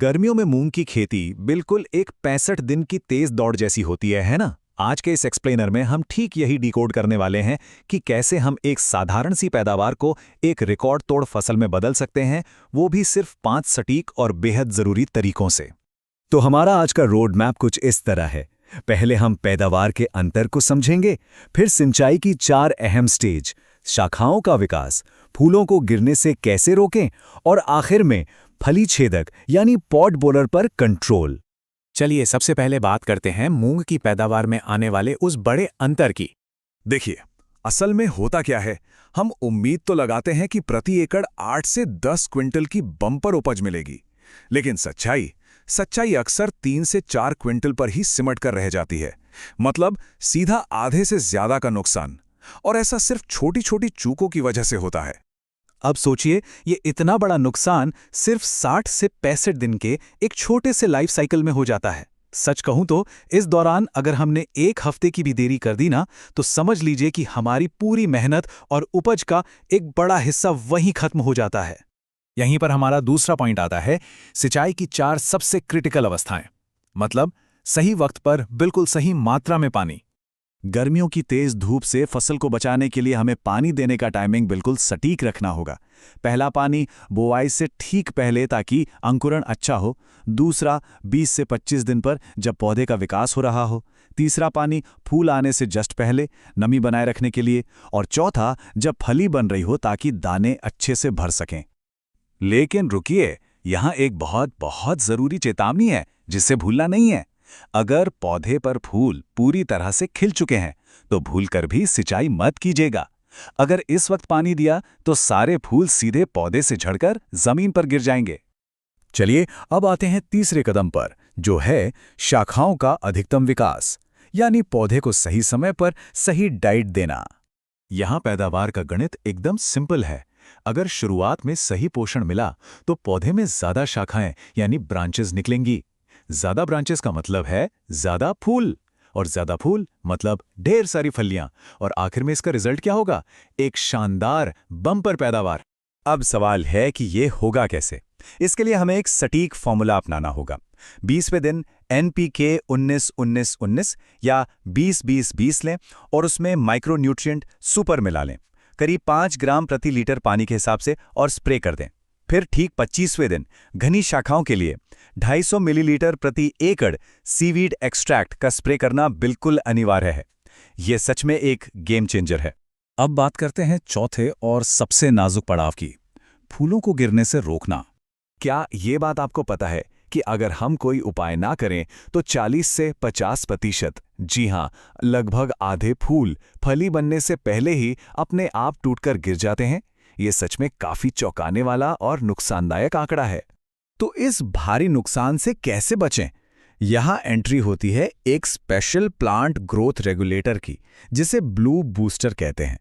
गर्मियों में मूंग की खेती बिल्कुल एक 65 दिन की तेज दौड़ जैसी होती है ना। आज के इस एक्सप्लेनर में हम ठीक यही डिकोड करने वाले हैं कि कैसे हम एक साधारण सी पैदावार को एक रिकॉर्ड तोड़ फसल में बदल सकते हैं, वो भी सिर्फ 5 सटीक और बेहद जरूरी तरीकों से। तो हमारा आज का रोड मैप कुछ इस तरह है। पहले हम पैदावार के अंतर को समझेंगे, फिर सिंचाई की 4 अहम स्टेज, शाखाओं का विकास, फूलों को गिरने से कैसे रोकें और आखिर में फली छेदक यानी पॉड बोरर पर कंट्रोल। चलिए सबसे पहले बात करते हैं मूंग की पैदावार में आने वाले उस बड़े अंतर की। देखिए, असल में होता क्या है, हम उम्मीद तो लगाते हैं कि प्रति एकड़ 8 से 10 क्विंटल की बम्पर उपज मिलेगी, लेकिन सच्चाई अक्सर 3 से 4 क्विंटल पर ही सिमट कर रह जाती है। मतलब सीधा आधे से ज्यादा का नुकसान, और ऐसा सिर्फ छोटी छोटी चूकों की वजह से होता है। अब सोचिए, ये इतना बड़ा नुकसान सिर्फ 60 से 65 दिन के एक छोटे से लाइफ साइकिल में हो जाता है। सच कहूं तो इस दौरान अगर हमने एक हफ्ते की भी देरी कर दी ना, तो समझ लीजिए कि हमारी पूरी मेहनत और उपज का एक बड़ा हिस्सा वहीं खत्म हो जाता है। यहीं पर हमारा दूसरा पॉइंट आता है, सिंचाई की 4 सबसे क्रिटिकल अवस्थाएं। मतलब सही वक्त पर बिल्कुल सही मात्रा में पानी। गर्मियों की तेज धूप से फसल को बचाने के लिए हमें पानी देने का टाइमिंग बिल्कुल सटीक रखना होगा। पहला पानी बोआई से ठीक पहले ताकि अंकुरण अच्छा हो, दूसरा 20 से 25 दिन पर जब पौधे का विकास हो रहा हो, तीसरा पानी फूल आने से जस्ट पहले नमी बनाए रखने के लिए, और चौथा जब फली बन रही हो ताकि दाने अच्छे से भर सकें। लेकिन रुकिए, यहाँ एक बहुत बहुत जरूरी चेतावनी है जिसे भूलना नहीं है। अगर पौधे पर फूल पूरी तरह से खिल चुके हैं तो भूलकर भी सिंचाई मत कीजिएगा। अगर इस वक्त पानी दिया तो सारे फूल सीधे पौधे से झड़कर जमीन पर गिर जाएंगे। चलिए अब आते हैं तीसरे कदम पर, जो है शाखाओं का अधिकतम विकास, यानी पौधे को सही समय पर सही डाइट देना। यहाँ पैदावार का गणित एकदम सिंपल है। अगर शुरुआत में सही पोषण मिला तो पौधे में ज्यादा शाखाएं यानी ब्रांचेस निकलेंगी। ज्यादा ब्रांचेस का मतलब है ज्यादा फूल, और ज्यादा फूल मतलब ढेर सारी फलियां, और आखिर में इसका रिजल्ट क्या होगा? एक शानदार बम्पर पैदावार। अब सवाल है कि ये होगा कैसे। इसके लिए हमें एक सटीक फॉर्मूला अपनाना होगा। 20वें दिन NPK 19-19-19 या 20-20-20 लें और उसमें माइक्रोन्यूट्रिएंट सुपर मिला लें, करीब 5 ग्राम प्रति लीटर पानी के हिसाब से, और स्प्रे कर दें। फिर ठीक 25वें दिन घनी शाखाओं के लिए 250 मिलीलीटर प्रति एकड़ सीवीड एक्सट्रैक्ट का स्प्रे करना बिल्कुल अनिवार्य है। यह सच में एक गेम चेंजर है। अब बात करते हैं चौथे और सबसे नाजुक पड़ाव की, फूलों को गिरने से रोकना। क्या ये बात आपको पता है कि अगर हम कोई उपाय ना करें तो 40 से 50%, जी हां, लगभग आधे फूल फली बनने से पहले ही अपने आप टूटकर गिर जाते हैं? ये सच में काफी चौंकाने वाला और नुकसानदायक आंकड़ा है। तो इस भारी नुकसान से कैसे बचें? यहाँ एंट्री होती है एक स्पेशल प्लांट ग्रोथ रेगुलेटर की, जिसे ब्लू बूस्टर कहते हैं।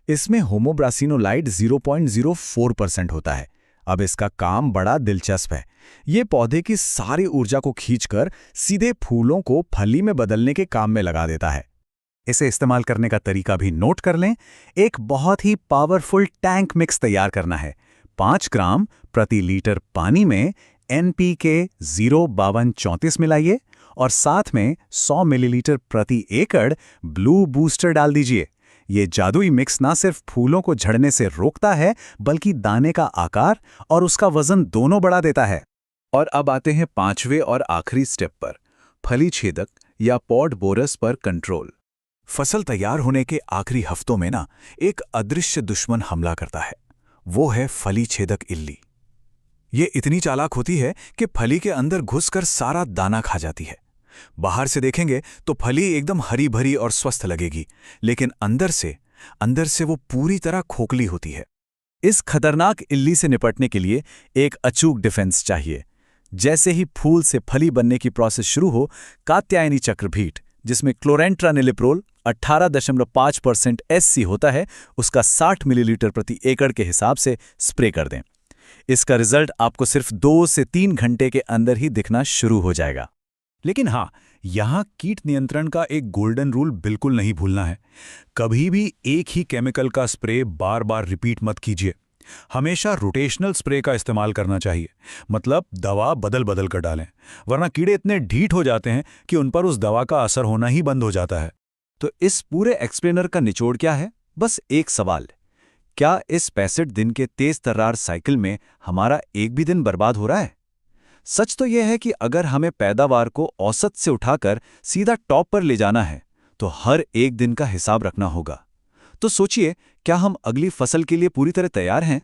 इसमें होमोब्रासिनोलाइड 0.04% होता है। अब इसका काम बड़ा दिलचस्प है। ये पौधे की सारी ऊर्जा को खींचकर सीधे फूलों को फली में बदलने के काम में लगा देता है। इसे इस्तेमाल करने का तरीका भी नोट कर लें। एक बहुत ही पावरफुल टैंक मिक्स तैयार करना है। 5 ग्राम प्रति लीटर पानी में NPK 05234 मिलाइए और साथ में 100 मिलीलीटर प्रति एकड़ ब्लू बूस्टर डाल दीजिए। ये जादुई मिक्स ना सिर्फ फूलों को झड़ने से रोकता है, बल्कि दाने का आकार और उसका वजन दोनों बढ़ा देता है। और अब आते हैं 5वें और आखिरी स्टेप पर, फली छेदक या पॉड बोरस पर कंट्रोल। फसल तैयार होने के आखिरी हफ्तों में ना एक अदृश्य दुश्मन हमला करता है। वो है फली छेदक इल्ली। ये इतनी चालाक होती है कि फली के अंदर घुसकर सारा दाना खा जाती है। बाहर से देखेंगे तो फली एकदम हरी भरी और स्वस्थ लगेगी, लेकिन अंदर से वो पूरी तरह खोखली होती है। इस खतरनाक इल्ली से निपटने के लिए एक अचूक डिफेंस चाहिए। जैसे ही फूल से फली बनने की प्रोसेस शुरू हो, कात्यायनी चक्रभीट, जिसमें क्लोरेंट्रानिलिप्रोल 18.5% SC होता है, उसका 60 मिलीलीटर प्रति एकड़ के हिसाब से स्प्रे कर दें। इसका रिजल्ट आपको सिर्फ 2 से 3 घंटे के अंदर ही दिखना शुरू हो जाएगा। लेकिन हाँ, यहाँ कीट नियंत्रण का एक गोल्डन रूल बिल्कुल नहीं भूलना है। कभी भी एक ही केमिकल का स्प्रे बार बार रिपीट मत कीजिए। हमेशा रोटेशनल स्प्रे का इस्तेमाल करना चाहिए, मतलब दवा बदल बदल कर डालें, वरना कीड़े इतने ढीठ हो जाते हैं कि उन पर उस दवा का असर होना ही बंद हो जाता है। तो इस पूरे एक्सप्लेनर का निचोड़ क्या है? बस एक सवाल, क्या इस 65 दिन के तेज तर्रार साइकिल में हमारा एक भी दिन बर्बाद हो रहा है? सच तो यह है कि अगर हमें पैदावार को औसत से उठाकर सीधा टॉप पर ले जाना है, तो हर एक दिन का हिसाब रखना होगा। तो सोचिए, क्या हम अगली फसल के लिए पूरी तरह तैयार हैं?